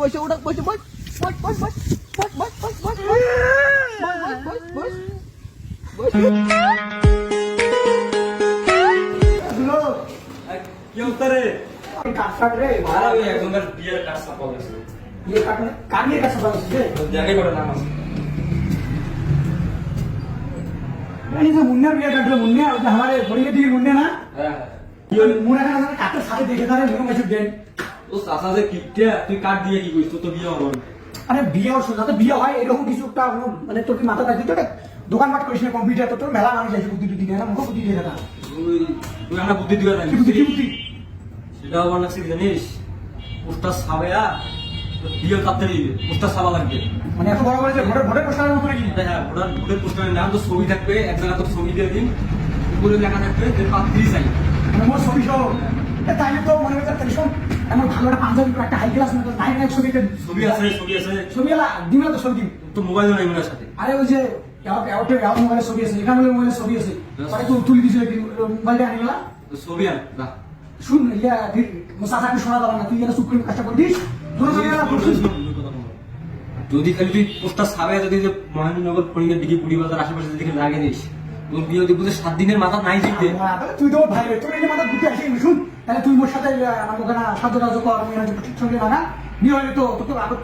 বসে ওটা বসে বস বস বস বস বস বস বস বস বস বস বস কি অবস্থা রে? কাট রে মারা ওই একজনের বিয়ের কাজ সাফা গেছে। বিয়ে কাট কানিয়ে কাছে বসে তো জায়গায় করে নাম আছে। नहीं तो मुन्ना भी कर दो मुन्ना हमारे बड़ी दी मुन्ना ना হ্যাঁ ये मुन्ना का हमारे काटे सारे देखे था रे मेरे में देन ও চাচা যে কিটটা তুই কাট দিয়ে কি কইছ? তো তো বিয়ে হলো না। আরে বিয়ে ওর সাথে বিয়ে হয় এরকম কিছু একটা মানে তোর কি মাথা থাকতে তো দোকান মাঠ করিস না কম্পিউটার তো তোর মেলা মানুষ যাইছে বুদ্ধি টুদ্ধি দেয় না মুখ বুদ্ধি দেয় না তুই তুই আমরা বুদ্ধি দিবা না। কি বুদ্ধি কি বুদ্ধি সেটাও বানাচ্ছি জানিস? পোস্টার ছাবেয়া বিয়ে তাড়াতাড়ি পোস্টার ছাবা লাগবে। মানে এত বড় বড় যে ভোটের ভোটের প্রশ্নের উপরে কি হ্যাঁ ভোটের পোস্টারের নাম তো ছবি থাকবে, এক জায়গা তো ছবি দিয়ে দিন, উপরে লেখা থাকবে যে পাত্রী চাই। মানে মোর ছবি সহ তাইলে তো মনে হচ্ছে টেলিফোন এমন ভালো একটা পাঞ্জাবি একটা হাই ক্লাস মতো নাইন নাইন ছবি ছবি আছে ছবি আছে ছবি এলা দিন তো ছবি দিন তো মোবাইল নাই মনের সাথে। আরে ওই যে মোবাইলের ছবি আছে এখানে মোবাইলের ছবি আছে পরে তুই তুলি দিয়েছিল মোবাইলটা আনি গেলা তো ছবি আন না শুন ইয়া মুসাফাকে শোনা দাও না তুই এটা সুপ্রিম কাজটা করে দিস যদি খালি তুই পোস্টার ছাবে যদি যে মহেন্দ্রনগর ফড়িংয়ের দিকে পুরি বাজার আশেপাশে দিকে লাগে দিস তোর বিয়ে যদি বুঝে 7 দিনের মাথা নাই জিততে তুই তো ভাই তোর এই মাথা ঘুরতে আসি শুন তাহলে তুই মোর সাথে আমার ওখানে সাধ্য রাজ্য কর আমি সঙ্গে লাগা বিয়ে হলে তো তোকে আগত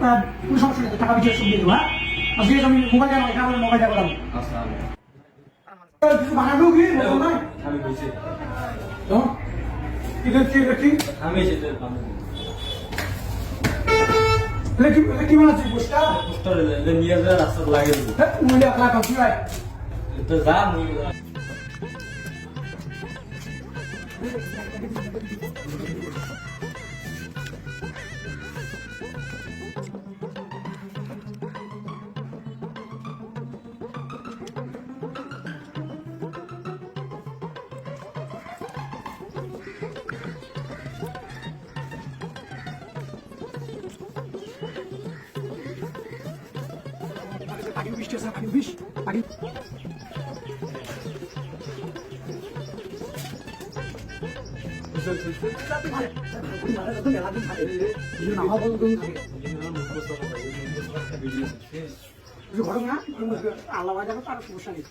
কোনো সমস্যা নেই টাকা বিচার সব দিয়ে দেবো হ্যাঁ আজকে আমি মোবাইল জানো এখানে আমি মোবাইল যাবো আচ্ছা কিছু বানাবো কি নয় আমি কইছি তো এটা কি আমি সেটা বানাবো কি বানাচ্ছি পোস্টার পোস্টার যে নিয়ে যা রাস্তা লাগে দিবি মূল্য আপনার কম কি হয় তো যা মুই পানি বৃষ্টি আছে পানি বিষ পানি ঘটনা আল্লাহ যাবে তার সমস্যা নেই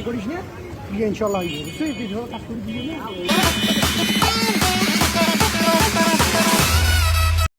করিস না ইনশাল্লাহ কাজ করে দিয়ে